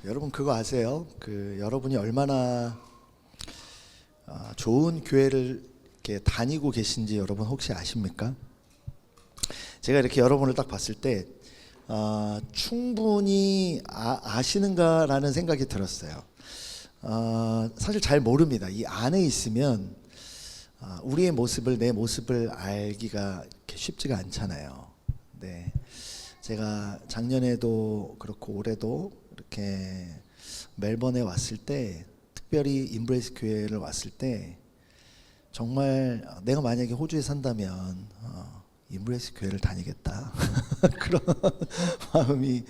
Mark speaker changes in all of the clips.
Speaker 1: 여러분 그거 아세요? 여러분이 얼마나 좋은 교회를 이렇게 다니고 계신지 여러분 혹시 아십니까? 제가 이렇게 여러분을 딱 봤을 때 충분히 아시는가라는 생각이 들었어요. 사실 잘 모릅니다. 이 안에 있으면 우리의 모습을, 내 모습을 알기가 쉽지가 않잖아요. 네, 제가 작년에도 그렇고 올해도 이렇게 멜번에 왔을 때, 특별히 임브레이스 교회를 왔을 때 정말 내가 만약에 호주에 산다면 임브레이스 교회를 다니겠다 그런 마음이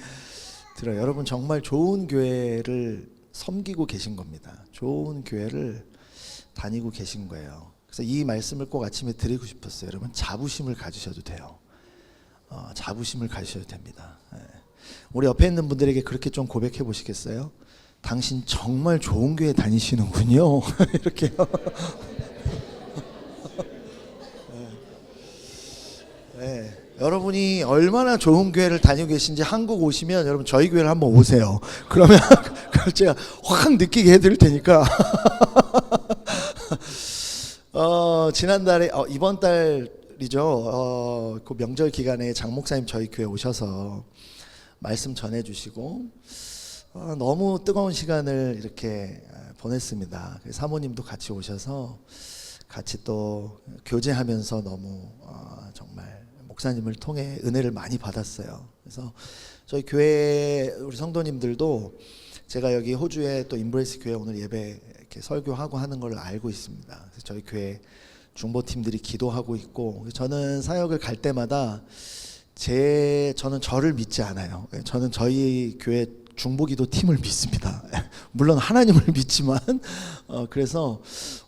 Speaker 1: 들어요. 여러분 정말 좋은 교회를 섬기고 계신 겁니다. 좋은 교회를 다니고 계신 거예요. 그래서 이 말씀을 꼭 아침에 드리고 싶었어요. 여러분 자부심을 가지셔도 돼요. 자부심을 가지셔도 됩니다. 우리 옆에 있는 분들에게 그렇게 좀 고백해 보시겠어요? 당신 정말 좋은 교회 다니시는군요. 이렇게요. 네. 여러분이 얼마나 좋은 교회를 다니고 계신지 한국 오시면 여러분 저희 교회를 한번 오세요. 그러면 그걸 제가 확 느끼게 해드릴 테니까. 지난달에 이번 달이죠. 그 명절 기간에 장 목사님 저희 교회 오셔서 말씀 전해주시고 너무 뜨거운 시간을 이렇게 보냈습니다. 사모님도 같이 오셔서 같이 또 교제하면서 너무 정말 목사님을 통해 은혜를 많이 받았어요. 그래서 저희 교회 우리 성도님들도 제가 여기 호주에 또 임브레이스 교회 오늘 예배 이렇게 설교하고 하는 걸 알고 있습니다. 그래서 저희 교회 중보팀들이 기도하고 있고, 저는 사역을 갈 때마다 저는 저를 믿지 않아요. 저는 저희 교회 중보기도 팀을 믿습니다. 물론 하나님을 믿지만 그래서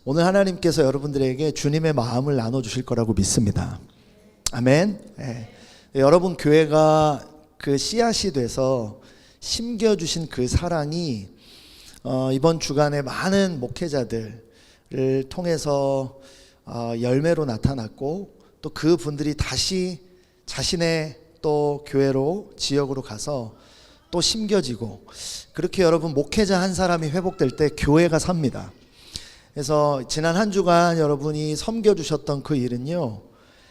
Speaker 1: 오늘 하나님께서 여러분들에게 주님의 마음을 나눠주실 거라고 믿습니다. 아멘. 여러분 교회가 그 씨앗이 돼서 심겨주신 그 사랑이 이번 주간에 많은 목회자들을 통해서 열매로 나타났고, 또 그 분들이 다시 자신의 또 교회로 지역으로 가서 또 심겨지고, 그렇게 여러분 목회자 한 사람이 회복될 때 교회가 삽니다. 그래서 지난 한 주간 여러분이 섬겨주셨던 그 일은요,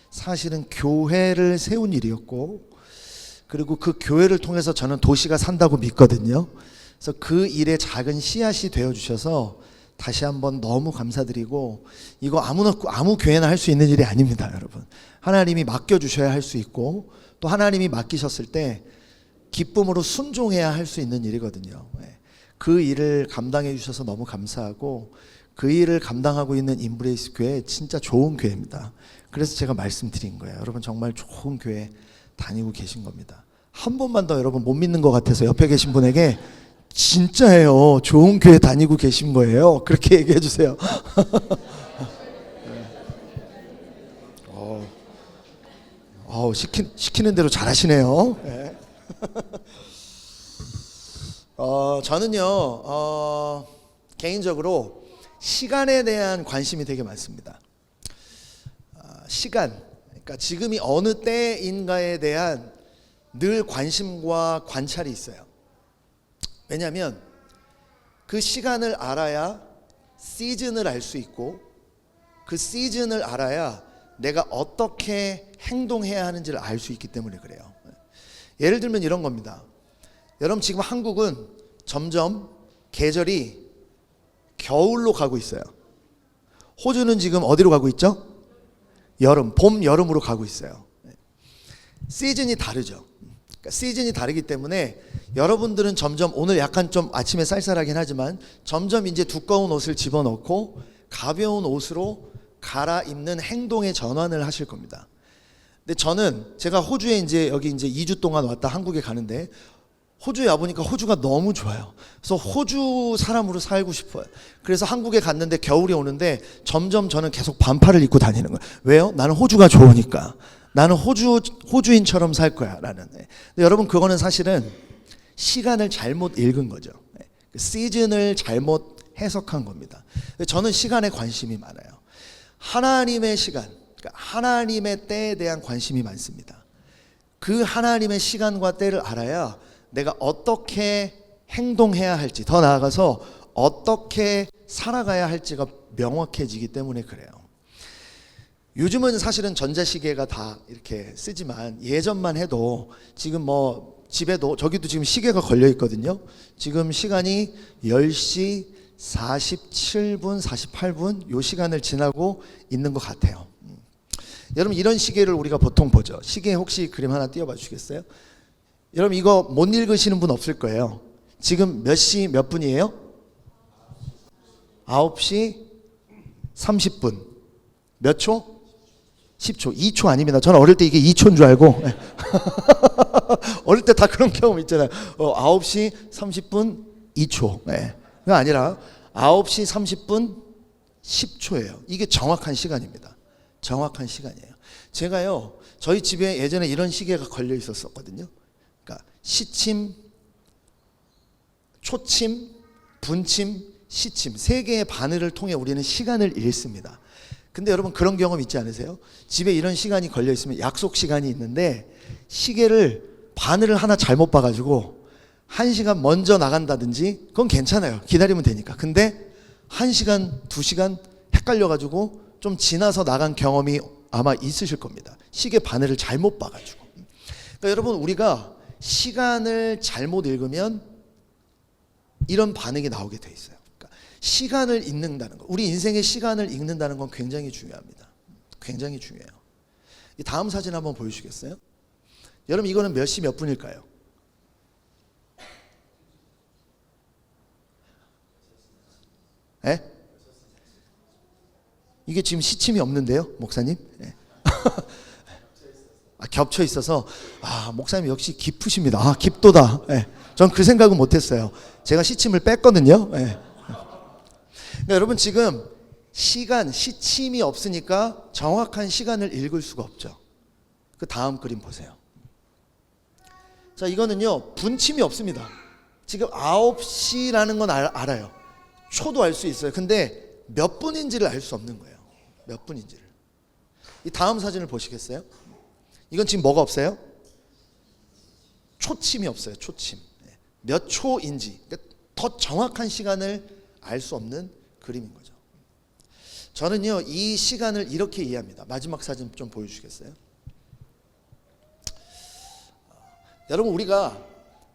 Speaker 1: 사실은 교회를 세운 일이었고, 그리고 그 교회를 통해서 저는 도시가 산다고 믿거든요. 그래서 그 일에 작은 씨앗이 되어주셔서 다시 한번 너무 감사드리고, 이거 아무 교회나 할 수 있는 일이 아닙니다. 여러분 하나님이 맡겨주셔야 할 수 있고, 또 하나님이 맡기셨을 때 기쁨으로 순종해야 할 수 있는 일이거든요. 그 일을 감당해 주셔서 너무 감사하고, 그 일을 감당하고 있는 임브레이스 교회 진짜 좋은 교회입니다. 그래서 제가 말씀드린 거예요. 여러분 정말 좋은 교회 다니고 계신 겁니다. 한 번만 더 여러분 못 믿는 것 같아서 옆에 계신 분에게 진짜예요, 좋은 교회 다니고 계신 거예요, 그렇게 얘기해 주세요. 시키는 대로 잘하시네요. 네. 저는요 개인적으로 시간에 대한 관심이 되게 많습니다. 시간, 그러니까 지금이 어느 때인가에 대한 늘 관심과 관찰이 있어요. 왜냐하면 그 시간을 알아야 시즌을 알 수 있고, 그 시즌을 알아야 내가 어떻게 행동해야 하는지를 알 수 있기 때문에 그래요. 예를 들면 이런 겁니다. 여러분 지금 한국은 점점 계절이 겨울로 가고 있어요. 호주는 지금 어디로 가고 있죠? 여름, 봄, 여름으로 가고 있어요. 시즌이 다르죠. 그러니까 시즌이 다르기 때문에 여러분들은 점점, 오늘 약간 좀 아침에 쌀쌀하긴 하지만 점점 이제 두꺼운 옷을 집어넣고 가벼운 옷으로 갈아입는 행동의 전환을 하실 겁니다. 근데 제가 호주에 여기 2주 동안 왔다 한국에 가는데, 호주에 와보니까 호주가 너무 좋아요. 그래서 호주 사람으로 살고 싶어요. 그래서 한국에 갔는데 겨울이 오는데 점점 저는 계속 반팔을 입고 다니는 거예요. 왜요? 나는 호주가 좋으니까. 나는 호주인처럼 살 거야 라는. 근데 여러분 그거는 사실은 시간을 잘못 읽은 거죠. 시즌을 잘못 해석한 겁니다. 저는 시간에 관심이 많아요. 하나님의 시간, 그러니까 하나님의 때에 대한 관심이 많습니다. 그 하나님의 시간과 때를 알아야 내가 어떻게 행동해야 할지, 더 나아가서 어떻게 살아가야 할지가 명확해지기 때문에 그래요. 요즘은 사실은 전자시계가 다 이렇게 쓰지만 예전만 해도 지금 뭐 집에도 저기도 지금 시계가 걸려 있거든요. 지금 시간이 10시 47분 48분 요 시간을 지나고 있는 것 같아요. 여러분 이런 시계를 우리가 보통 보죠. 시계 혹시 그림 하나 띄워봐 주시겠어요? 여러분 이거 못 읽으시는 분 없을 거예요. 지금 몇 시 몇 분이에요? 9시 30분. 몇 초? 10초. 2초 아닙니다. 저는 어릴 때 이게 2초인 줄 알고 어릴 때 다 그런 경험 있잖아요. 9시 30분 2초. 네. 그게 아니라 9시 30분 10초예요. 이게 정확한 시간입니다. 정확한 시간이에요. 제가요, 저희 집에 예전에 이런 시계가 걸려 있었거든요. 그러니까 시침, 초침, 분침, 시침 세 개의 바늘을 통해 우리는 시간을 읽습니다. 근데 여러분 그런 경험 있지 않으세요? 집에 이런 시간이 걸려 있으면 약속 시간이 있는데 시계를 바늘을 하나 잘못 봐가지고 1시간 먼저 나간다든지 그건 괜찮아요. 기다리면 되니까. 근데 1시간, 2시간 헷갈려가지고 좀 지나서 나간 경험이 아마 있으실 겁니다. 시계 바늘을 잘못 봐가지고. 그러니까 여러분 우리가 시간을 잘못 읽으면 이런 반응이 나오게 돼 있어요. 그러니까 시간을 읽는다는 거, 우리 인생의 시간을 읽는다는 건 굉장히 중요합니다. 굉장히 중요해요. 다음 사진 한번 보여주시겠어요? 여러분 이거는 몇 시 몇 분일까요? 예? 이게 지금 시침이 없는데요, 목사님? 예. 겹쳐 있어서 목사님 역시 깊으십니다. 깊도다. 예. 전 그 생각은 못했어요. 제가 시침을 뺐거든요. 예. 그러니까 여러분 지금 시침이 없으니까 정확한 시간을 읽을 수가 없죠. 그 다음 그림 보세요. 자, 이거는요 분침이 없습니다. 지금 9시라는 건 알아요. 초도 알 수 있어요. 근데 몇 분인지를 알 수 없는 거예요. 몇 분인지를. 이 다음 사진을 보시겠어요? 이건 지금 뭐가 없어요? 초침이 없어요. 초침. 몇 초인지. 그러니까 더 정확한 시간을 알 수 없는 그림인 거죠. 저는요 이 시간을 이렇게 이해합니다. 마지막 사진 좀 보여주시겠어요? 여러분 우리가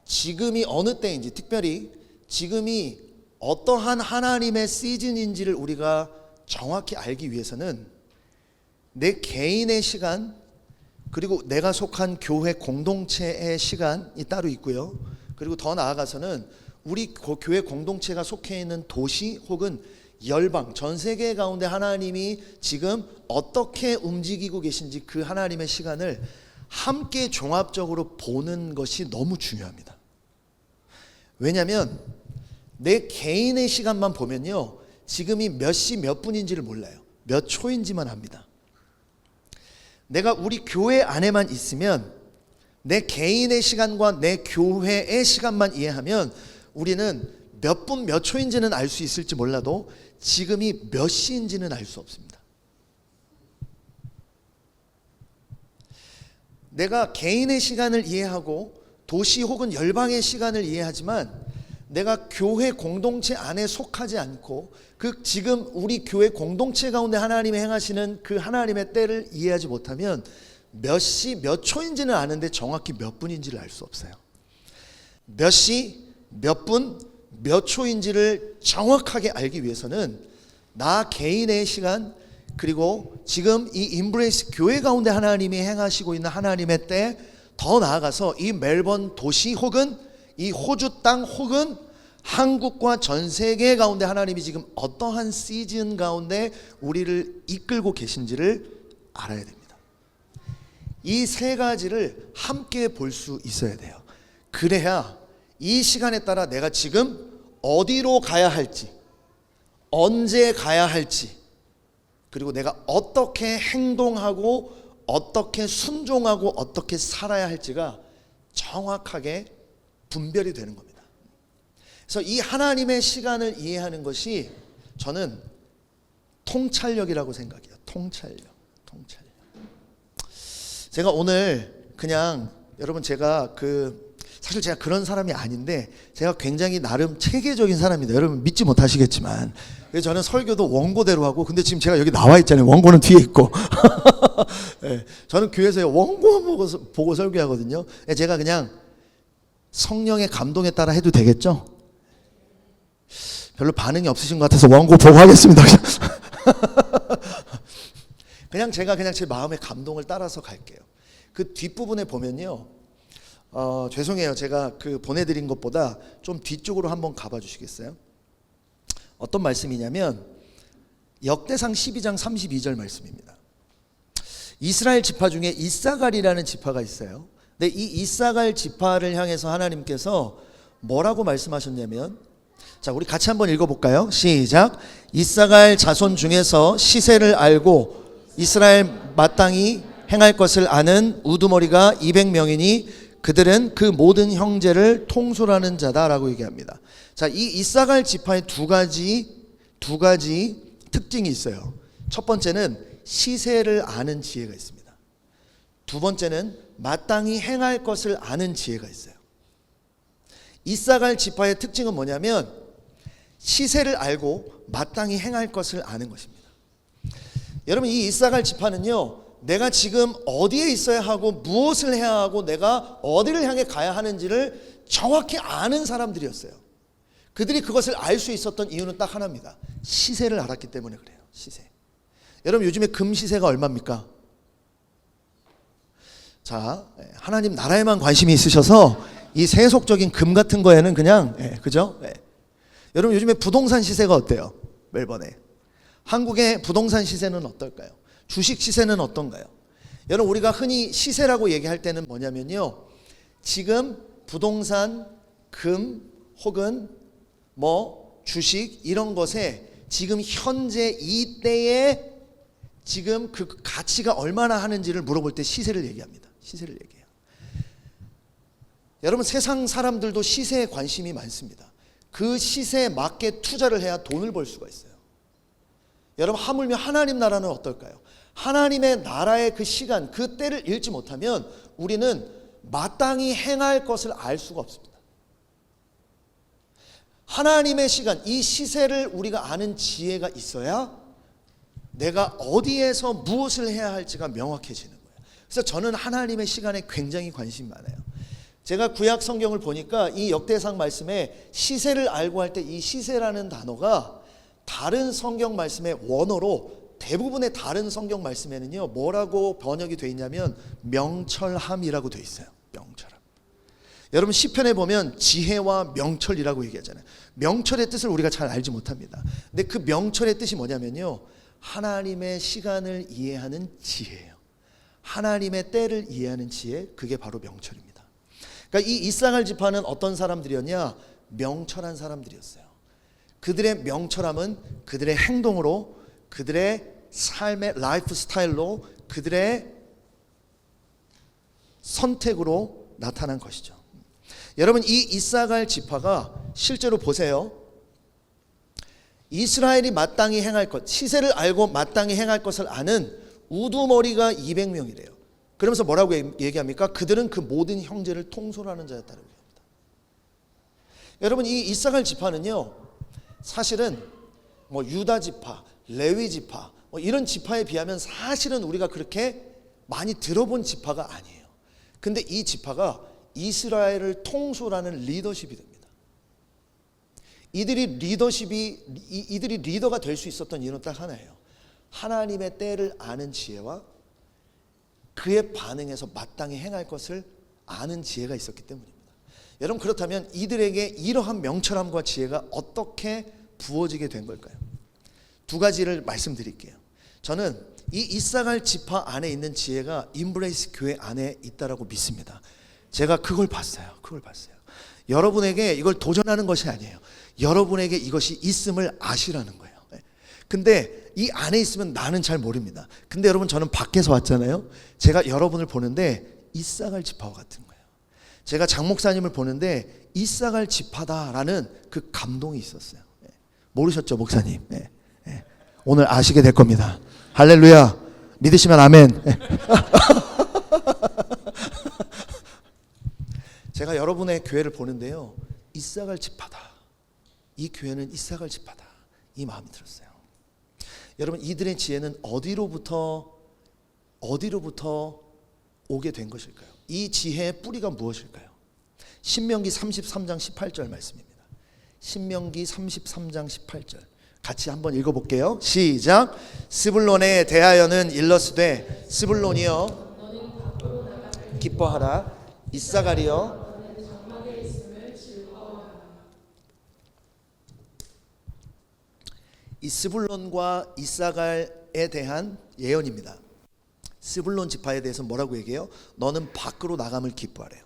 Speaker 1: 지금이 어느 때인지, 특별히 지금이 어떠한 하나님의 시즌인지를 우리가 정확히 알기 위해서는 내 개인의 시간, 그리고 내가 속한 교회 공동체의 시간이 따로 있고요. 그리고 더 나아가서는 우리 교회 공동체가 속해 있는 도시 혹은 열방, 전 세계 가운데 하나님이 지금 어떻게 움직이고 계신지 그 하나님의 시간을 함께 종합적으로 보는 것이 너무 중요합니다. 왜냐하면 내 개인의 시간만 보면요 지금이 몇 시 몇 분인지를 몰라요. 몇 초인지만 합니다. 내가 우리 교회 안에만 있으면 내 개인의 시간과 내 교회의 시간만 이해하면 우리는 몇 분 몇 초인지는 알 수 있을지 몰라도 지금이 몇 시인지는 알 수 없습니다. 내가 개인의 시간을 이해하고 도시 혹은 열방의 시간을 이해하지만 내가 교회 공동체 안에 속하지 않고 그 지금 우리 교회 공동체 가운데 하나님이 행하시는 그 하나님의 때를 이해하지 못하면 몇 시 몇 초인지는 아는데 정확히 몇 분인지를 알 수 없어요. 몇 시 몇 분 몇 초인지를 정확하게 알기 위해서는 나 개인의 시간, 그리고 지금 이 임브레이스 교회 가운데 하나님이 행하시고 있는 하나님의 때, 더 나아가서 이 멜번 도시 혹은 이 호주 땅 혹은 한국과 전 세계 가운데 하나님이 지금 어떠한 시즌 가운데 우리를 이끌고 계신지를 알아야 됩니다. 이 세 가지를 함께 볼 수 있어야 돼요. 그래야 이 시간에 따라 내가 지금 어디로 가야 할지, 언제 가야 할지, 그리고 내가 어떻게 행동하고 어떻게 순종하고 어떻게 살아야 할지가 정확하게 분별이 되는 겁니다. 그래서 이 하나님의 시간을 이해하는 것이 저는 통찰력이라고 생각해요. 통찰력. 제가 오늘 그냥 여러분 제가 사실 제가 그런 사람이 아닌데 제가 굉장히 나름 체계적인 사람입니다. 여러분 믿지 못하시겠지만 그래서 저는 설교도 원고대로 하고, 근데 지금 제가 여기 나와 있잖아요. 원고는 뒤에 있고 네, 저는 교회에서 원고 보고 설교하거든요. 제가 그냥 성령의 감동에 따라 해도 되겠죠? 별로 반응이 없으신 것 같아서 원고 보고 하겠습니다. 그냥 제가 그냥 제 마음의 감동을 따라서 갈게요. 그 뒷부분에 보면요, 죄송해요. 제가 그 보내드린 것보다 좀 뒤쪽으로 한번 가봐 주시겠어요? 어떤 말씀이냐면 역대상 12장 32절 말씀입니다. 이스라엘 지파 중에 이사갈이라는 지파가 있어요. 근데 이 이사갈 지파를 향해서 하나님께서 뭐라고 말씀하셨냐면, 자, 우리 같이 한번 읽어볼까요? 시작. 이사갈 자손 중에서 시세를 알고 이스라엘 마땅히 행할 것을 아는 우두머리가 200명이니 그들은 그 모든 형제를 통솔하는 자다라고 얘기합니다. 자, 이 이사갈 지파의 두 가지 특징이 있어요. 첫 번째는 시세를 아는 지혜가 있습니다. 두 번째는 마땅히 행할 것을 아는 지혜가 있어요. 이사갈 지파의 특징은 뭐냐면 시세를 알고 마땅히 행할 것을 아는 것입니다. 여러분, 이 이사갈 지파는요, 내가 지금 어디에 있어야 하고 무엇을 해야 하고 내가 어디를 향해 가야 하는지를 정확히 아는 사람들이었어요. 그들이 그것을 알 수 있었던 이유는 딱 하나입니다. 시세를 알았기 때문에 그래요. 시세. 여러분, 요즘에 금 시세가 얼마입니까? 자, 하나님 나라에만 관심이 있으셔서 이 세속적인 금 같은 거에는 그냥 그죠? 여러분, 요즘에 부동산 시세가 어때요? 멜번에. 한국의 부동산 시세는 어떨까요? 주식 시세는 어떤가요? 여러분, 우리가 흔히 시세라고 얘기할 때는 뭐냐면요, 지금 부동산, 금 혹은 뭐 주식 이런 것에 지금 현재 이때에 지금 그 가치가 얼마나 하는지를 물어볼 때 시세를 얘기합니다. 시세를 얘기해요. 여러분, 세상 사람들도 시세에 관심이 많습니다. 그 시세에 맞게 투자를 해야 돈을 벌 수가 있어요. 여러분, 하물며 하나님 나라는 어떨까요? 하나님의 나라의 그 시간, 그 때를 잃지 못하면 우리는 마땅히 행할 것을 알 수가 없습니다. 하나님의 시간, 이 시세를 우리가 아는 지혜가 있어야 내가 어디에서 무엇을 해야 할지가 명확해지는 거예요. 그래서 저는 하나님의 시간에 굉장히 관심이 많아요. 제가 구약 성경을 보니까 이 역대상 말씀에 시세를 알고 할 때 이 시세라는 단어가 다른 성경 말씀의 원어로 대부분의 다른 성경 말씀에는요, 뭐라고 번역이 되어 있냐면 명철함이라고 되어 있어요. 명철함. 여러분, 시편에 보면 지혜와 명철이라고 얘기하잖아요. 명철의 뜻을 우리가 잘 알지 못합니다. 근데 그 명철의 뜻이 뭐냐면요, 하나님의 시간을 이해하는 지혜예요. 하나님의 때를 이해하는 지혜, 그게 바로 명철입니다. 그러니까 이 이사갈 지파는 어떤 사람들이었냐? 명철한 사람들이었어요. 그들의 명철함은 그들의 행동으로, 그들의 삶의 라이프 스타일로, 그들의 선택으로 나타난 것이죠. 여러분, 이 이사갈 지파가 실제로 보세요. 이스라엘이 마땅히 행할 것, 시세를 알고 마땅히 행할 것을 아는 우두머리가 200명이래요. 그러면서 뭐라고 얘기합니까? 그들은 그 모든 형제를 통솔하는 자였다고 얘기합니다. 여러분, 이 이사갈 지파는요, 사실은 뭐 유다 지파, 레위 지파 뭐 이런 지파에 비하면 사실은 우리가 그렇게 많이 들어본 지파가 아니에요. 근데 이 지파가 이스라엘을 통솔하는 리더십이 됩니다. 이들이 리더가 될 수 있었던 이유는 딱 하나예요. 하나님의 때를 아는 지혜와 그에 반응해서 마땅히 행할 것을 아는 지혜가 있었기 때문입니다. 여러분, 그렇다면 이들에게 이러한 명철함과 지혜가 어떻게 부어지게 된 걸까요? 두 가지를 말씀드릴게요. 저는 이 이사갈 지파 안에 있는 지혜가 임브레이스 교회 안에 있다라고 믿습니다. 제가 그걸 봤어요. 여러분에게 이걸 도전하는 것이 아니에요. 여러분에게 이것이 있음을 아시라는 거예요. 근데 이 안에 있으면 나는 잘 모릅니다. 근데 여러분, 저는 밖에서 왔잖아요. 제가 여러분을 보는데 이사갈 지파와 같은 거예요. 제가 장 목사님을 보는데 이사갈 지파다라는 그 감동이 있었어요. 모르셨죠, 목사님? 오늘 아시게 될 겁니다. 할렐루야. 믿으시면 아멘. 제가 여러분의 교회를 보는데요, 이사갈 지파다, 이 교회는 이사갈 지파다, 이 마음이 들었어요. 여러분, 이들의 지혜는 어디로부터 오게 된 것일까요? 이 지혜의 뿌리가 무엇일까요? 신명기 33장 18절 말씀입니다. 신명기 33장 18절 같이 한번 읽어볼게요. 시작. 스불론에 대하여는 일러스되 스불론이여 기뻐하라. 이사갈이여 이 스불론과 이사갈에 대한 예언입니다. 스불론 지파에 대해서 뭐라고 얘기해요? 너는 밖으로 나감을 기뻐하래요.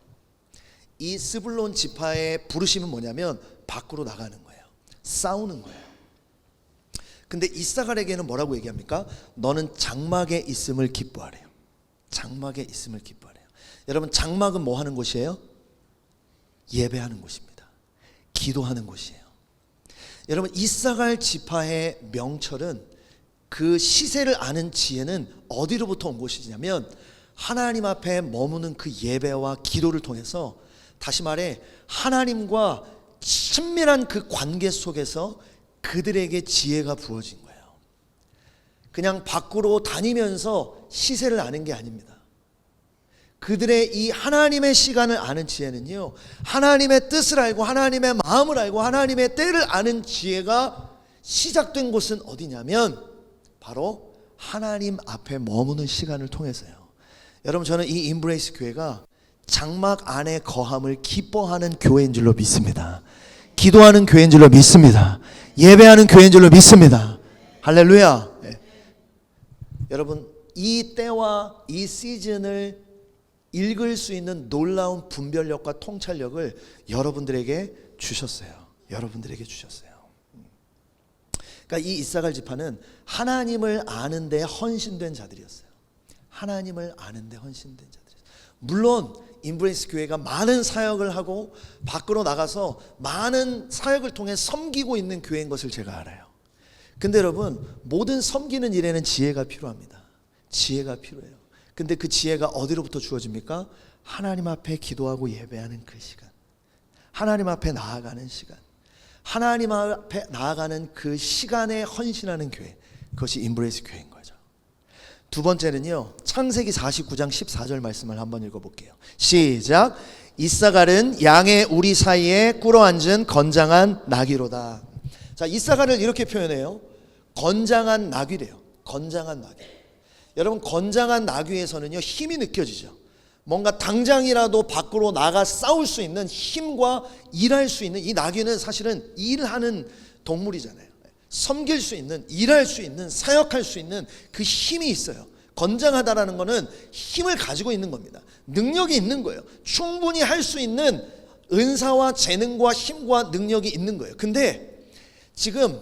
Speaker 1: 이 스불론 지파의 부르심은 뭐냐면 밖으로 나가는 거예요. 싸우는 거예요. 근데 이사갈에게는 뭐라고 얘기합니까? 너는 장막에 있음을 기뻐하래요. 장막에 있음을 기뻐하래요. 여러분, 장막은 뭐 하는 곳이에요? 예배하는 곳입니다. 기도하는 곳이에요. 여러분, 이사갈 지파의 명철은, 그 시세를 아는 지혜는 어디로부터 온 것이냐면 하나님 앞에 머무는 그 예배와 기도를 통해서, 다시 말해 하나님과 친밀한 그 관계 속에서 그들에게 지혜가 부어진 거예요. 그냥 밖으로 다니면서 시세를 아는 게 아닙니다. 그들의 이 하나님의 시간을 아는 지혜는요, 하나님의 뜻을 알고 하나님의 마음을 알고 하나님의 때를 아는 지혜가 시작된 곳은 어디냐면 바로 하나님 앞에 머무는 시간을 통해서요. 여러분, 저는 이 임브레이스 교회가 장막 안에 거함을 기뻐하는 교회인 줄로 믿습니다. 기도하는 교회인 줄로 믿습니다. 예배하는 교회인 줄로 믿습니다. 할렐루야. 네. 여러분, 이 때와 이 시즌을 읽을 수 있는 놀라운 분별력과 통찰력을 여러분들에게 주셨어요. 여러분들에게 주셨어요. 그러니까 이 이사갈 지파는 하나님을 아는 데 헌신된 자들이었어요. 하나님을 아는 데 헌신된 자들이었어요. 물론 임브레이스 교회가 많은 사역을 하고 밖으로 나가서 많은 사역을 통해 섬기고 있는 교회인 것을 제가 알아요. 근데 여러분, 모든 섬기는 일에는 지혜가 필요합니다. 지혜가 필요해요. 근데 그 지혜가 어디로부터 주어집니까? 하나님 앞에 기도하고 예배하는 그 시간, 하나님 앞에 나아가는 시간, 하나님 앞에 나아가는 그 시간에 헌신하는 교회, 그것이 임브레이스 교회인 거죠. 두 번째는요, 창세기 49장 14절 말씀을 한번 읽어볼게요. 시작. 이사갈은 양의 우리 사이에 꿇어앉은 건장한 나귀로다. 자, 이사갈을 이렇게 표현해요. 건장한 나귀래요. 건장한 나귀. 여러분, 건장한 나귀에서는요, 힘이 느껴지죠. 뭔가 당장이라도 밖으로 나가 싸울 수 있는 힘과 일할 수 있는, 이 나귀는 사실은 일하는 동물이잖아요. 섬길 수 있는, 일할 수 있는, 사역할 수 있는 그 힘이 있어요. 건장하다라는 것은 힘을 가지고 있는 겁니다. 능력이 있는 거예요. 충분히 할 수 있는 은사와 재능과 힘과 능력이 있는 거예요. 근데 지금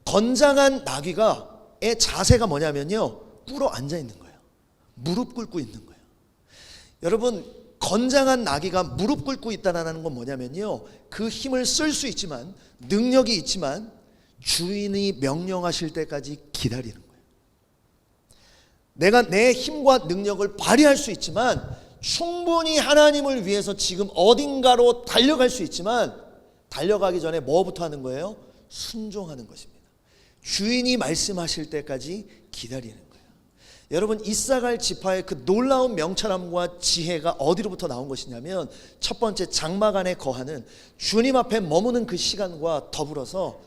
Speaker 1: 건장한 나귀가의 자세가 뭐냐면요, 꿇어 앉아 있는 거예요. 무릎 꿇고 있는 거예요. 여러분, 건장한 나귀가 무릎 꿇고 있다는 건 뭐냐면요, 그 힘을 쓸 수 있지만, 능력이 있지만 주인이 명령하실 때까지 기다리는 거예요. 내가 내 힘과 능력을 발휘할 수 있지만, 충분히 하나님을 위해서 지금 어딘가로 달려갈 수 있지만, 달려가기 전에 뭐부터 하는 거예요? 순종하는 것입니다. 주인이 말씀하실 때까지 기다리는 거예요. 여러분, 이사갈 지파의 그 놀라운 명철함과 지혜가 어디로부터 나온 것이냐면, 첫 번째, 장막 안에 거하는 주님 앞에 머무는 그 시간과 더불어서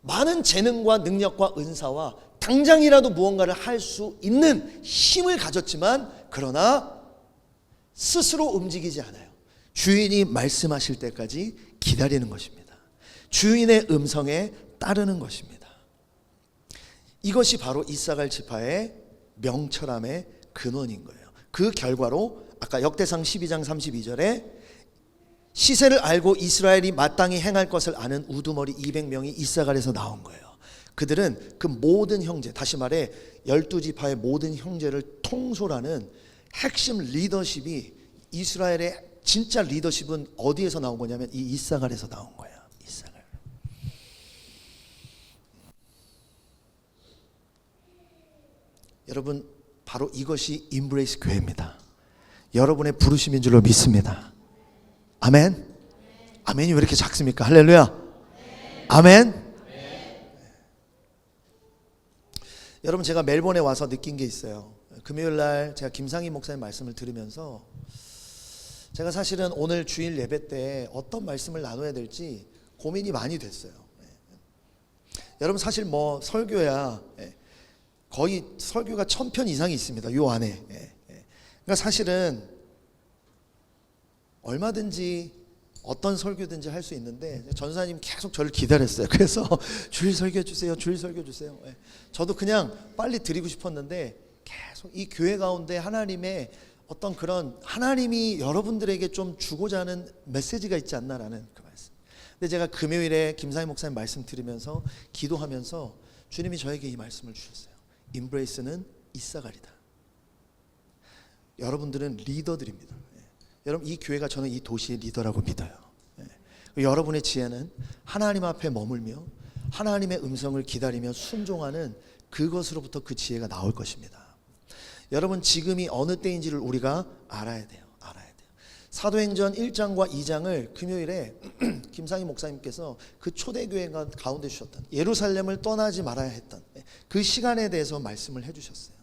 Speaker 1: 많은 재능과 능력과 은사와 당장이라도 무언가를 할 수 있는 힘을 가졌지만, 그러나 스스로 움직이지 않아요. 주인이 말씀하실 때까지 기다리는 것입니다. 주인의 음성에 따르는 것입니다. 이것이 바로 이사갈 지파의 명철함의 근원인 거예요. 그 결과로 아까 역대상 12장 32절에 시세를 알고 이스라엘이 마땅히 행할 것을 아는 우두머리 200명이 이사갈에서 나온 거예요. 그들은 그 모든 형제, 다시 말해 12지파의 모든 형제를 통솔하는 핵심 리더십이, 이스라엘의 진짜 리더십은 어디에서 나온 거냐면 이 이사갈에서 나온 거예요. 이사갈. 여러분, 바로 이것이 임브레이스 교회입니다. 여러분의 부르심인 줄로 믿습니다. 아멘. 아멘이 왜 이렇게 작습니까? 할렐루야. 아멘. 여러분, 제가 멜번에 와서 느낀 게 있어요. 금요일 날 제가 김상희 목사님 말씀을 들으면서 제가 사실은 오늘 주일 예배 때 어떤 말씀을 나눠야 될지 고민이 많이 됐어요. 여러분, 사실 뭐 설교야 거의 설교가 1000편 이상이 있습니다. 요 안에. 그러니까 사실은 얼마든지 어떤 설교든지 할 수 있는데 전사님 계속 저를 기다렸어요. 그래서 주일 설교 주세요. 주일 설교 주세요. 저도 그냥 빨리 드리고 싶었는데 계속 이 교회 가운데 하나님의 어떤 그런 하나님이 여러분들에게 좀 주고자 하는 메시지가 있지 않나라는 그 말씀. 근데 제가 금요일에 김상희 목사님 말씀 들으면서 기도하면서 주님이 저에게 이 말씀을 주셨어요. 임브레이스는 이사가리다. 여러분들은 리더들입니다. 여러분, 이 교회가 저는 이 도시의 리더라고 믿어요. 여러분의 지혜는 하나님 앞에 머물며 하나님의 음성을 기다리며 순종하는 그것으로부터 그 지혜가 나올 것입니다. 여러분, 지금이 어느 때인지를 우리가 알아야 돼요. 사도행전 1장과 2장을 금요일에 김상희 목사님께서 그 초대교회가 가운데 주셨던 예루살렘을 떠나지 말아야 했던 그 시간에 대해서 말씀을 해주셨어요.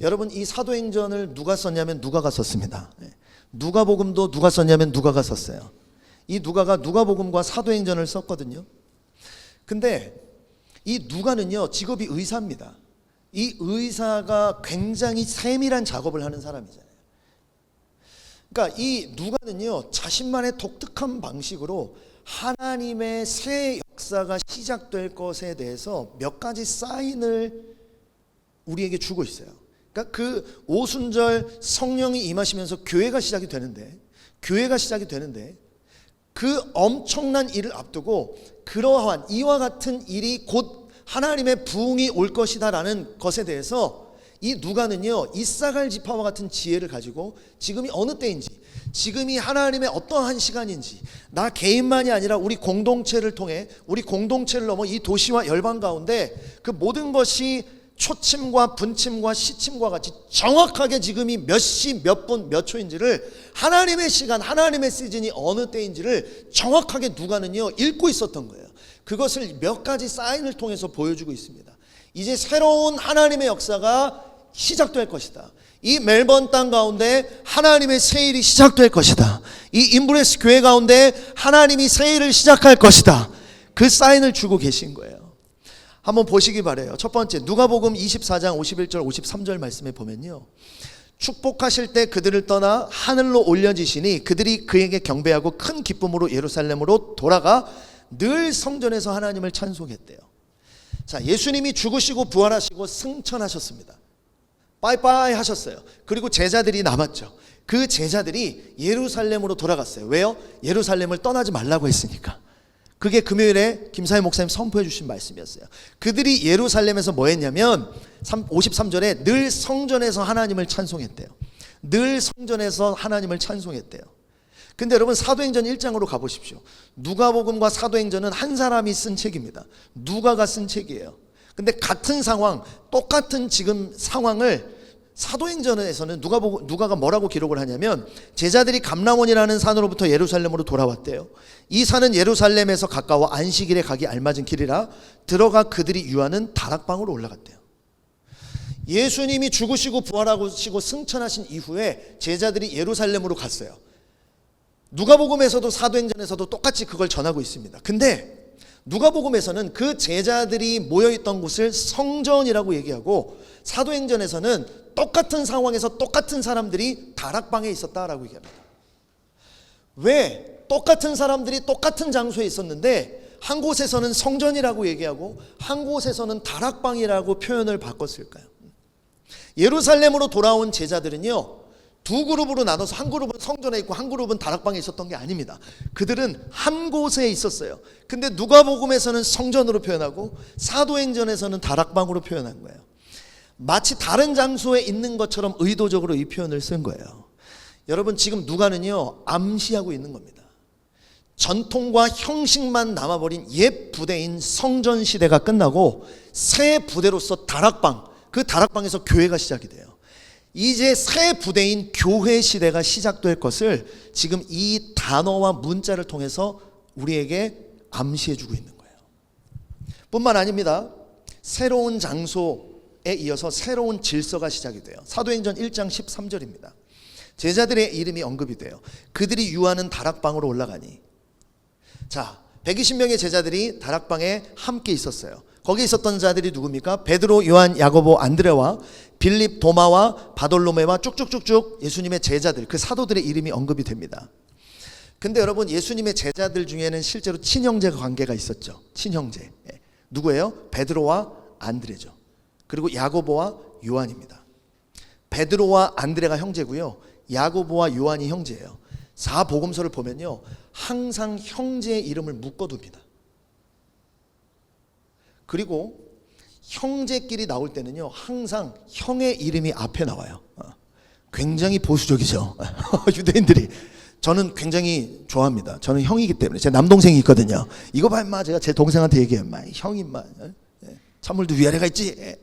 Speaker 1: 여러분, 이 사도행전을 누가 썼냐면 누가가 썼습니다. 누가복음도 누가 썼냐면 누가가 썼어요. 이 누가가 누가복음과 사도행전을 썼거든요. 근데 이 누가는요, 직업이 의사입니다. 이 의사가 굉장히 세밀한 작업을 하는 사람이잖아요. 그러니까 이 누가는요, 자신만의 독특한 방식으로 하나님의 새 역사가 시작될 것에 대해서 몇 가지 사인을 우리에게 주고 있어요. 그러니까 그 오순절 성령이 임하시면서 교회가 시작이 되는데 그 엄청난 일을 앞두고 그러한 이와 같은 일이 곧 하나님의 부흥이 올 것이다라는 것에 대해서 이 누가는요, 이사갈 지파와 같은 지혜를 가지고 지금이 어느 때인지, 지금이 하나님의 어떠한 시간인지, 나 개인만이 아니라 우리 공동체를 통해 우리 공동체를 넘어 이 도시와 열방 가운데 그 모든 것이 초침과 분침과 시침과 같이 정확하게 지금이 몇 시, 몇 분, 몇 초인지를 하나님의 시간, 하나님의 시즌이 어느 때인지를 정확하게 누가는요, 읽고 있었던 거예요. 그것을 몇 가지 사인을 통해서 보여주고 있습니다. 이제 새로운 하나님의 역사가 시작될 것이다. 이 멜번 땅 가운데 하나님의 새 일이 시작될 것이다. 이 임브레스 교회 가운데 하나님이 새 일을 시작할 것이다. 그 사인을 주고 계신 거예요. 한번 보시기 바라요. 첫 번째, 누가복음 24장 51절 53절 말씀에 보면요, 축복하실 때 그들을 떠나 하늘로 올려지시니 그들이 그에게 경배하고 큰 기쁨으로 예루살렘으로 돌아가 늘 성전에서 하나님을 찬송했대요. 자, 예수님이 죽으시고 부활하시고 승천하셨습니다. 빠이빠이 하셨어요. 그리고 제자들이 남았죠. 그 제자들이 예루살렘으로 돌아갔어요. 왜요? 예루살렘을 떠나지 말라고 했으니까. 그게 금요일에 김사희 목사님 선포해 주신 말씀이었어요. 그들이 예루살렘에서 뭐 했냐면 53절에 늘 성전에서 하나님을 찬송했대요. 늘 성전에서 하나님을 찬송했대요. 근데 여러분, 사도행전 1장으로 가보십시오. 누가복음과 사도행전은 한 사람이 쓴 책입니다. 누가가 쓴 책이에요. 근데 같은 상황, 똑같은 지금 상황을 사도행전에서는 누가가 뭐라고 기록을 하냐면, 제자들이 감람원이라는 산으로부터 예루살렘으로 돌아왔대요. 이 산은 예루살렘에서 가까워 안식일에 가기 알맞은 길이라 들어가 그들이 유하는 다락방으로 올라갔대요. 예수님이 죽으시고 부활하시고 승천하신 이후에 제자들이 예루살렘으로 갔어요. 누가복음에서도 사도행전에서도 똑같이 그걸 전하고 있습니다. 근데 누가복음에서는 그 제자들이 모여있던 곳을 성전이라고 얘기하고, 사도행전에서는 똑같은 상황에서 똑같은 사람들이 다락방에 있었다라고 얘기합니다. 왜 똑같은 사람들이 똑같은 장소에 있었는데 한 곳에서는 성전이라고 얘기하고 한 곳에서는 다락방이라고 표현을 바꿨을까요? 예루살렘으로 돌아온 제자들은요, 두 그룹으로 나눠서 한 그룹은 성전에 있고 한 그룹은 다락방에 있었던 게 아닙니다. 그들은 한 곳에 있었어요. 근데 누가복음에서는 성전으로 표현하고 사도행전에서는 다락방으로 표현한 거예요. 마치 다른 장소에 있는 것처럼 의도적으로 이 표현을 쓴 거예요. 여러분, 지금 누가는요, 암시하고 있는 겁니다. 전통과 형식만 남아버린 옛 부대인 성전 시대가 끝나고 새 부대로서 다락방, 그 다락방에서 교회가 시작이 돼요. 이제 새 부대인 교회 시대가 시작될 것을 지금 이 단어와 문자를 통해서 우리에게 암시해주고 있는 거예요. 뿐만 아닙니다. 새로운 장소에 이어서 새로운 질서가 시작이 돼요. 사도행전 1장 13절입니다. 제자들의 이름이 언급이 돼요. 그들이 유하는 다락방으로 올라가니. 자, 120명의 제자들이 다락방에 함께 있었어요. 거기 있었던 자들이 누굽니까? 베드로, 요한, 야고보, 안드레와 빌립, 도마와 바돌로메와 쭉쭉쭉쭉 예수님의 제자들, 그 사도들의 이름이 언급이 됩니다. 근데 여러분, 예수님의 제자들 중에는 실제로 친형제 관계가 있었죠. 친형제. 누구예요? 베드로와 안드레죠. 그리고 야고보와 요한입니다. 베드로와 안드레가 형제고요, 야고보와 요한이 형제예요. 사복음서를 보면요, 항상 형제의 이름을 묶어둡니다. 그리고 형제끼리 나올 때는요, 항상 형의 이름이 앞에 나와요. 굉장히 보수적이죠. 유대인들이. 저는 굉장히 좋아합니다. 저는 형이기 때문에. 제 남동생이 있거든요. 이거 봐 임마, 제가 제 동생한테 얘기해요. 임마, 형이 임마, 찬물도 위아래가 있지.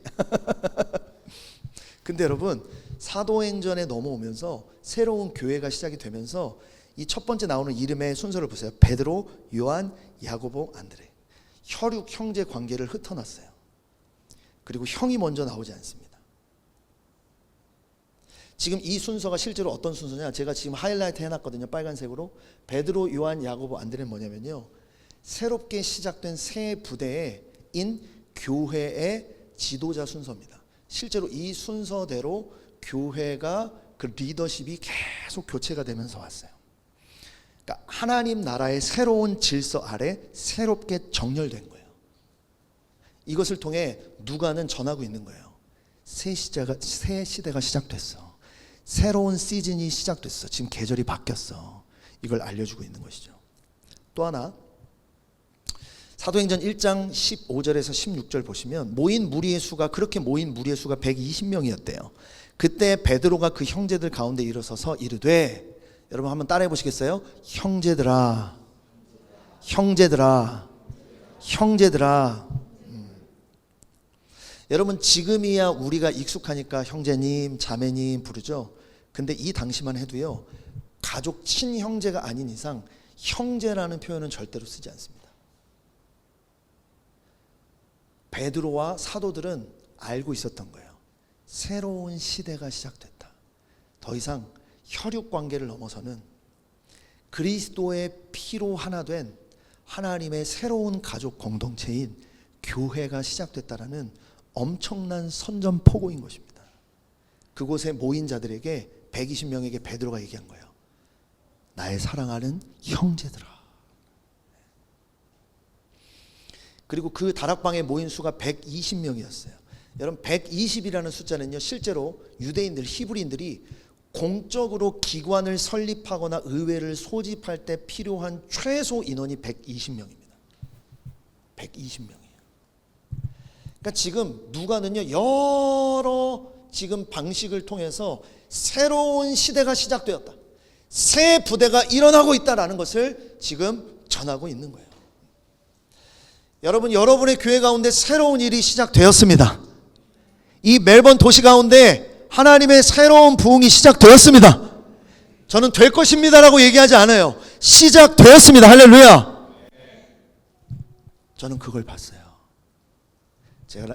Speaker 1: 근데 여러분, 사도행전에 넘어오면서 새로운 교회가 시작이 되면서 이 첫 번째 나오는 이름의 순서를 보세요. 베드로, 요한, 야고보, 안드레. 혈육 형제 관계를 흩어놨어요. 그리고 형이 먼저 나오지 않습니다. 지금 이 순서가 실제로 어떤 순서냐, 제가 지금 하이라이트 해놨거든요. 빨간색으로. 베드로, 요한, 야고보, 안드레는 뭐냐면요, 새롭게 시작된 새 부대인 교회의 지도자 순서입니다. 실제로 이 순서대로 교회가 그 리더십이 계속 교체가 되면서 왔어요. 그러니까 하나님 나라의 새로운 질서 아래 새롭게 정렬된 거예요. 이것을 통해 누가는 전하고 있는 거예요. 새 시대가 시작됐어. 새로운 시즌이 시작됐어. 지금 계절이 바뀌었어. 이걸 알려주고 있는 것이죠. 또 하나, 사도행전 1장 15절에서 16절 보시면 그렇게 모인 무리의 수가 120명이었대요. 그때 베드로가 그 형제들 가운데 일어서서 이르되, 여러분 한번 따라해 보시겠어요? 형제들아, 형제들아, 형제들아. 여러분, 지금이야 우리가 익숙하니까 형제님, 자매님 부르죠. 근데 이 당시만 해도요, 가족 친형제가 아닌 이상 형제라는 표현은 절대로 쓰지 않습니다. 베드로와 사도들은 알고 있었던 거예요. 새로운 시대가 시작됐다. 더 이상 혈육 관계를 넘어서는 그리스도의 피로 하나 된 하나님의 새로운 가족 공동체인 교회가 시작됐다라는 엄청난 선전포고인 것입니다. 그곳에 모인 자들에게, 120명에게 베드로가 얘기한 거예요. 나의 사랑하는 형제들아. 그리고 그 다락방에 모인 수가 120명이었어요. 여러분, 120이라는 숫자는요, 실제로 유대인들, 히브리인들이 공적으로 기관을 설립하거나 의회를 소집할 때 필요한 최소 인원이 120명입니다. 120명이에요. 그러니까 지금 누가는요, 여러 지금 방식을 통해서 새로운 시대가 시작되었다, 새 부대가 일어나고 있다라는 것을 지금 전하고 있는 거예요. 여러분, 여러분의 교회 가운데 새로운 일이 시작되었습니다. 이 멜번 도시 가운데 하나님의 새로운 부흥이 시작되었습니다. 저는 될 것입니다라고 얘기하지 않아요. 시작되었습니다. 할렐루야. 저는 그걸 봤어요.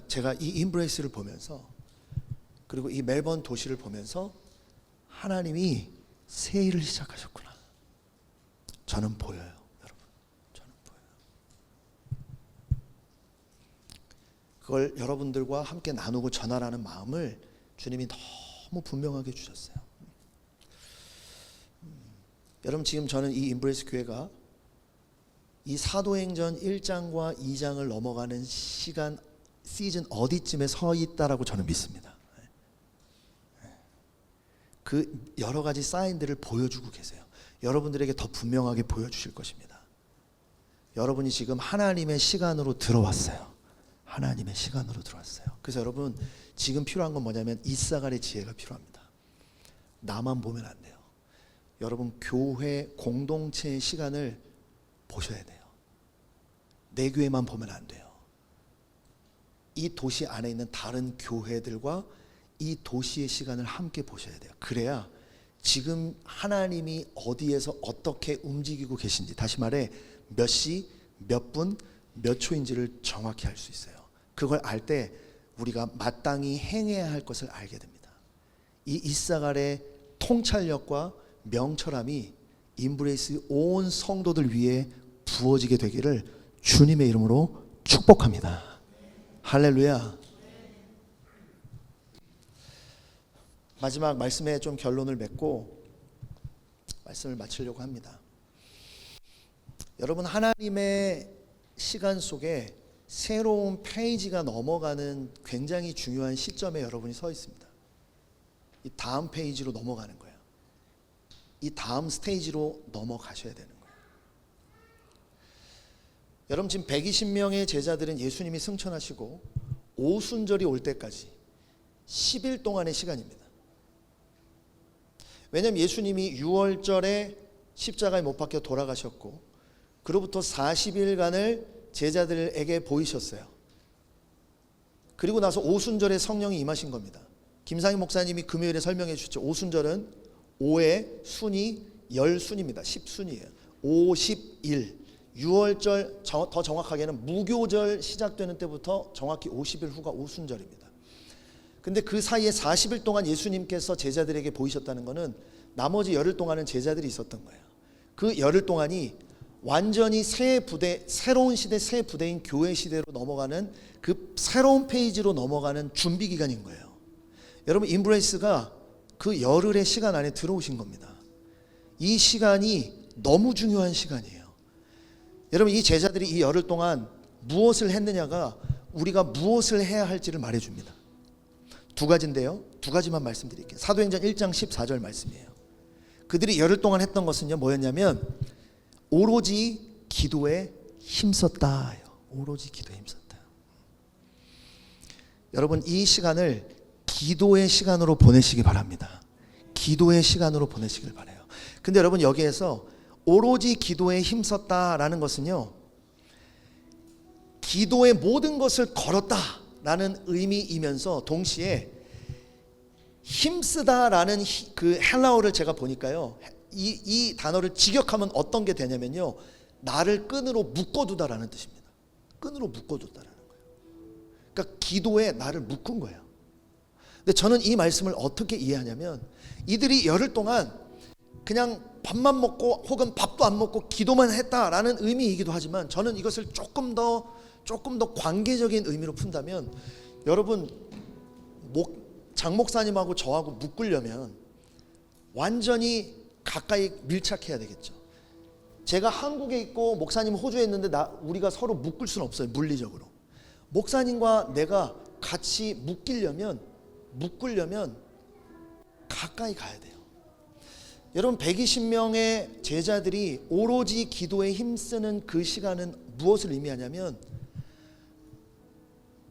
Speaker 1: 제가 이 임브레이스를 보면서, 그리고 이 멜번 도시를 보면서 하나님이 새 일을 시작하셨구나. 저는 보여요. 그걸 여러분들과 함께 나누고 전하라는 마음을 주님이 너무 분명하게 주셨어요. 여러분, 지금 저는 이 임브레이스 교회가 이 사도행전 1장과 2장을 넘어가는 시즌 어디쯤에 서 있다라고 저는 믿습니다. 그 여러 가지 사인들을 보여주고 계세요. 여러분들에게 더 분명하게 보여주실 것입니다. 여러분이 지금 하나님의 시간으로 들어왔어요. 하나님의 시간으로 들어왔어요. 그래서 여러분, 지금 필요한 건 뭐냐면 이사갈의 지혜가 필요합니다. 나만 보면 안 돼요. 여러분, 교회 공동체의 시간을 보셔야 돼요. 내 교회만 보면 안 돼요. 이 도시 안에 있는 다른 교회들과 이 도시의 시간을 함께 보셔야 돼요. 그래야 지금 하나님이 어디에서 어떻게 움직이고 계신지, 다시 말해 몇 시, 몇 분, 몇 초인지를 정확히 알 수 있어요. 그걸 알 때 우리가 마땅히 행해야 할 것을 알게 됩니다. 이 이사갈의 통찰력과 명철함이 인브레이스 온 성도들 위해 부어지게 되기를 주님의 이름으로 축복합니다. 할렐루야. 마지막 말씀에 좀 결론을 맺고 말씀을 마치려고 합니다. 여러분, 하나님의 시간 속에 새로운 페이지가 넘어가는 굉장히 중요한 시점에 여러분이 서 있습니다. 이 다음 페이지로 넘어가는 거예요. 이 다음 스테이지로 넘어가셔야 되는 거예요. 여러분, 지금 120명의 제자들은 예수님이 승천하시고 오순절이 올 때까지 10일 동안의 시간입니다. 왜냐하면 예수님이 6월절에 십자가에 못 박혀 돌아가셨고 그로부터 40일간을 제자들에게 보이셨어요. 그리고 나서 오순절에 성령이 임하신 겁니다. 김상희 목사님이 금요일에 설명해 주셨죠. 오순절은 5의 순이 10순입니다. 10순이에요. 5, 10, 1. 6월절, 더 정확하게는 무교절 시작되는 때부터 정확히 50일 후가 오순절입니다. 근데 그 사이에 40일 동안 예수님께서 제자들에게 보이셨다는 것은 나머지 열흘 동안은 제자들이 있었던 거예요. 그 열흘 동안이 완전히 새 부대, 새로운 시대, 새 부대인 교회 시대로 넘어가는 그 새로운 페이지로 넘어가는 준비 기간인 거예요. 여러분, 인브레이스가 그 열흘의 시간 안에 들어오신 겁니다. 이 시간이 너무 중요한 시간이에요. 여러분, 이 제자들이 이 열흘 동안 무엇을 했느냐가 우리가 무엇을 해야 할지를 말해줍니다. 두 가지인데요, 두 가지만 말씀드릴게요. 사도행전 1장 14절 말씀이에요. 그들이 열흘 동안 했던 것은요, 뭐였냐면 오로지 기도에 힘썼다. 오로지 기도에 힘썼다. 여러분, 이 시간을 기도의 시간으로 보내시기 바랍니다. 기도의 시간으로 보내시길 바라요. 근데 여러분, 여기에서 오로지 기도에 힘썼다라는 것은요, 기도의 모든 것을 걸었다라는 의미이면서 동시에 힘쓰다라는 그 헬라어를 제가 보니까요, 이 단어를 직역하면 어떤 게 되냐면요, 나를 끈으로 묶어두다라는 뜻입니다. 끈으로 묶어두다라는 거예요. 그러니까 기도에 나를 묶은 거예요. 근데 저는 이 말씀을 어떻게 이해하냐면, 이들이 열흘 동안 그냥 밥만 먹고 혹은 밥도 안 먹고 기도만 했다라는 의미이기도 하지만, 저는 이것을 조금 더 관계적인 의미로 푼다면, 여러분, 장 목사님하고 저하고 묶으려면 완전히 가까이 밀착해야 되겠죠. 제가 한국에 있고 목사님 호주에 있는데 우리가 서로 묶을 수는 없어요. 물리적으로. 목사님과 내가 같이 묶으려면 가까이 가야 돼요. 여러분, 120명의 제자들이 오로지 기도에 힘쓰는 그 시간은 무엇을 의미하냐면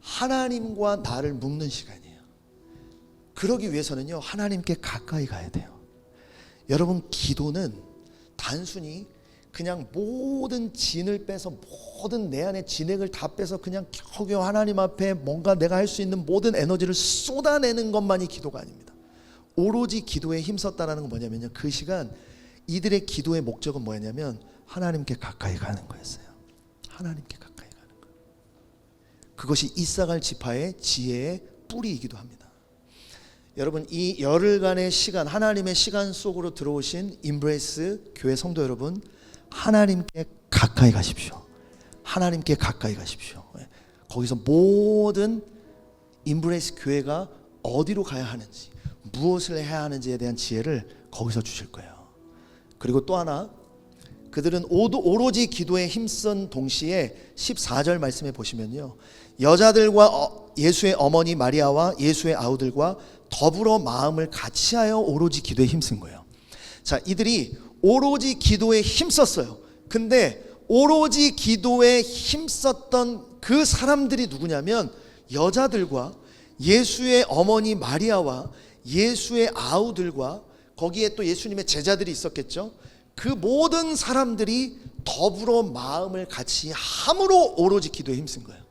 Speaker 1: 하나님과 나를 묶는 시간이에요. 그러기 위해서는요, 하나님께 가까이 가야 돼요. 여러분, 기도는 단순히 그냥 모든 진을 빼서, 모든 내 안의 진액을 다 빼서 그냥 겨우겨우 하나님 앞에 뭔가 내가 할 수 있는 모든 에너지를 쏟아내는 것만이 기도가 아닙니다. 오로지 기도에 힘썼다라는 건 뭐냐면요, 그 시간 이들의 기도의 목적은 뭐였냐면 하나님께 가까이 가는 거였어요. 하나님께 가까이 가는 거. 그것이 이사갈 지파의 지혜의 뿌리이기도 합니다. 여러분, 이 열흘간의 시간, 하나님의 시간 속으로 들어오신 인브레이스 교회 성도 여러분, 하나님께 가까이 가십시오. 하나님께 가까이 가십시오. 거기서 모든 인브레이스 교회가 어디로 가야 하는지, 무엇을 해야 하는지에 대한 지혜를 거기서 주실 거예요. 그리고 또 하나, 그들은 오로지 기도에 힘쓴 동시에 14절 말씀에 보시면요, 여자들과 예수의 어머니 마리아와 예수의 아우들과 더불어 마음을 같이하여 오로지 기도에 힘쓴 거예요. 자, 이들이 오로지 기도에 힘썼어요. 근데 오로지 기도에 힘썼던 그 사람들이 누구냐면 여자들과 예수의 어머니 마리아와 예수의 아우들과 거기에 또 예수님의 제자들이 있었겠죠. 그 모든 사람들이 더불어 마음을 같이 함으로 오로지 기도에 힘쓴 거예요.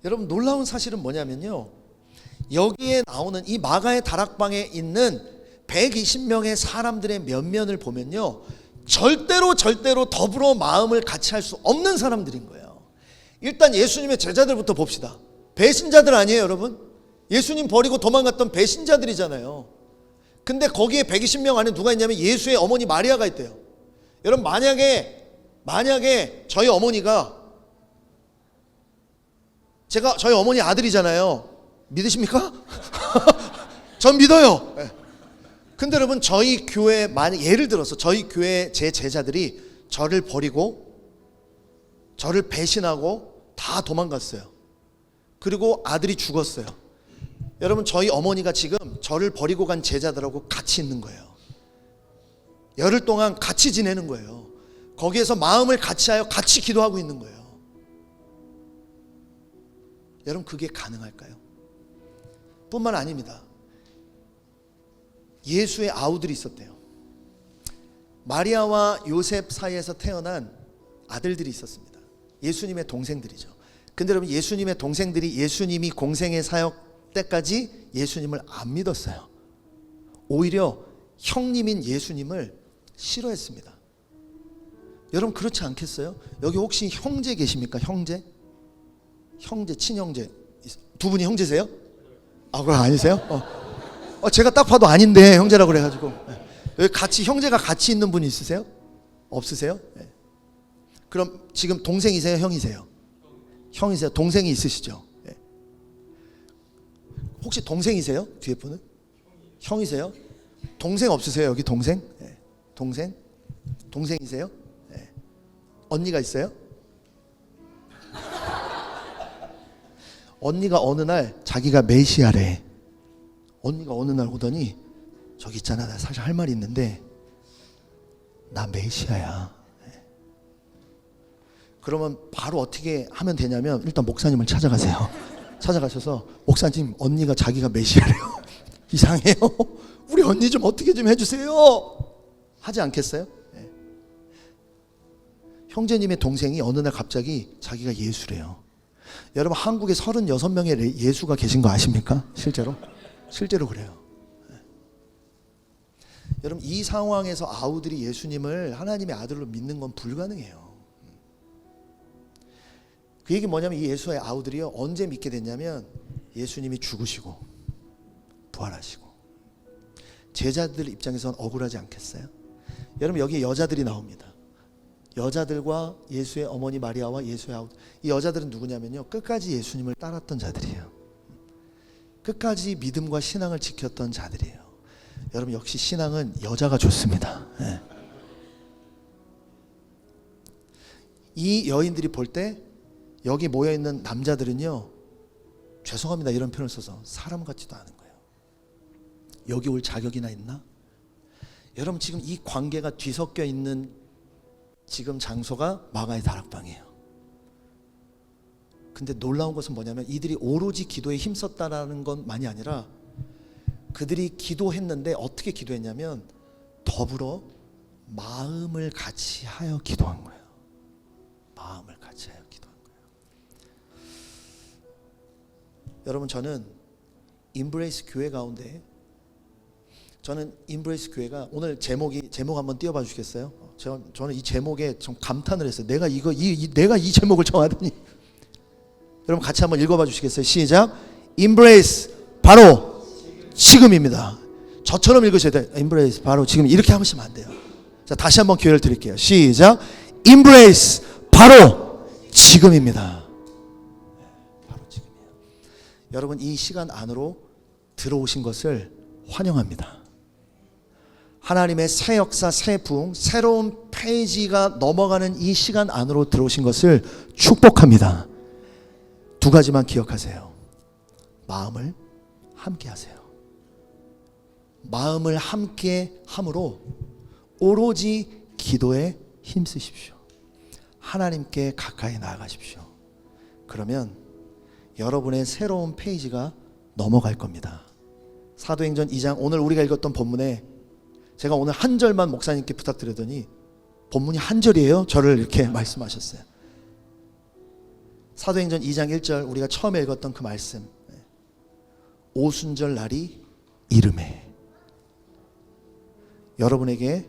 Speaker 1: 여러분 놀라운 사실은 뭐냐면요, 여기에 나오는 이 마가의 다락방에 있는 120명의 사람들의 면면을 보면요, 절대로 더불어 마음을 같이 할 수 없는 사람들인 거예요. 일단 예수님의 제자들부터 봅시다. 배신자들 아니에요 여러분? 예수님 버리고 도망갔던 배신자들이잖아요. 근데 거기에 120명 안에 누가 있냐면 예수의 어머니 마리아가 있대요. 여러분 만약에 저희 어머니가, 저희 어머니 아들이잖아요. 믿으십니까? 전 믿어요. 근데 여러분 저희 교회, 만약 예를 들어서 저희 교회 제 제자들이 저를 버리고 저를 배신하고 다 도망갔어요. 그리고 아들이 죽었어요. 여러분 저희 어머니가 지금 저를 버리고 간 제자들하고 같이 있는 거예요. 열흘 동안 같이 지내는 거예요. 거기에서 마음을 같이 하여 같이 기도하고 있는 거예요. 여러분 그게 가능할까요? 뿐만 아닙니다. 예수의 아우들이 있었대요. 마리아와 요셉 사이에서 태어난 아들들이 있었습니다. 예수님의 동생들이죠. 근데 여러분 예수님의 동생들이 예수님이 공생의 사역 때까지 예수님을 안 믿었어요. 오히려 형님인 예수님을 싫어했습니다. 여러분 그렇지 않겠어요? 여기 혹시 형제 계십니까? 형제, 친형제 두 분이 형제세요? 아, 그거 아니세요? 제가 딱 봐도 아닌데 형제라고 그래가지고. 여기 같이 형제가 같이 있는 분 있으세요? 없으세요? 그럼 지금 동생이세요? 형이세요? 형이세요? 동생이 있으시죠? 혹시 동생이세요? 뒤에 분은? 형이세요? 동생 없으세요? 여기 동생? 동생이세요? 언니가 있어요? 언니가 어느 날 자기가 메시아래. 언니가 어느 날 오더니 저기 있잖아, 나 사실 할 말이 있는데 나 메시아야. 그러면 바로 어떻게 하면 되냐면 일단 목사님을 찾아가세요. 찾아가셔서 목사님, 언니가 자기가 메시아래요. 이상해요. 우리 언니 좀 어떻게 좀 해주세요. 하지 않겠어요? 형제님의 동생이 어느 날 갑자기 자기가 예수래요. 여러분 한국에 36명의 예수가 계신 거 아십니까? 실제로 그래요. 여러분 이 상황에서 아우들이 예수님을 하나님의 아들로 믿는 건 불가능해요. 그 얘기 뭐냐면 이 예수의 아우들이요, 언제 믿게 됐냐면 예수님이 죽으시고 부활하시고. 제자들 입장에서는 억울하지 않겠어요? 여러분 여기 여자들이 나옵니다. 여자들과 예수의 어머니 마리아와 예수의 아우들. 이 여자들은 누구냐면요, 끝까지 예수님을 따랐던 자들이에요. 끝까지 믿음과 신앙을 지켰던 자들이에요. 여러분 역시 신앙은 여자가 좋습니다. 이 여인들이 볼 때 여기 모여있는 남자들은요, 죄송합니다 이런 표현을 써서 사람 같지도 않은 거예요. 여기 올 자격이나 있나? 여러분 지금 이 관계가 뒤섞여 있는 지금 장소가 마가의 다락방이에요. 근데 놀라운 것은 뭐냐면 이들이 오로지 기도에 힘썼다라는 것만이 아니라 그들이 기도했는데 어떻게 기도했냐면 더불어 마음을 같이 하여 기도한 거예요. 마음을 같이 하여 기도한 거예요. 여러분 저는 임브레이스 교회 가운데, 저는 임브레이스 교회가 오늘 제목 한번 띄워봐 주시겠어요? 저는 이 제목에 좀 감탄을 했어요. 내가 이 제목을 정하더니. 여러분 같이 한번 읽어봐 주시겠어요? 시작. Embrace 바로 지금입니다. 저처럼 읽으셔야 돼요. Embrace 바로 지금. 이렇게 하시면 안 돼요. 자 다시 한번 기회를 드릴게요. 시작. Embrace 바로 지금입니다. 바로 지금이에요. 여러분 이 시간 안으로 들어오신 것을 환영합니다. 하나님의 새 역사, 새 부흥, 새로운 페이지가 넘어가는 이 시간 안으로 들어오신 것을 축복합니다. 두 가지만 기억하세요. 마음을 함께 하세요. 마음을 함께 함으로 오로지 기도에 힘쓰십시오. 하나님께 가까이 나아가십시오. 그러면 여러분의 새로운 페이지가 넘어갈 겁니다. 사도행전 2장, 오늘 우리가 읽었던 본문에 제가 오늘 한 절만 목사님께 부탁드렸더니 본문이 한 절이에요. 저를 이렇게 말씀하셨어요. 사도행전 2장 1절 우리가 처음에 읽었던 그 말씀, 오순절 날이 이름에, 여러분에게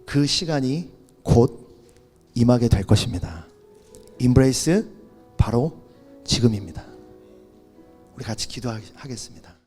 Speaker 1: 그 시간이 곧 임하게 될 것입니다. 임브레이스 바로 지금입니다. 우리 같이 기도하겠습니다.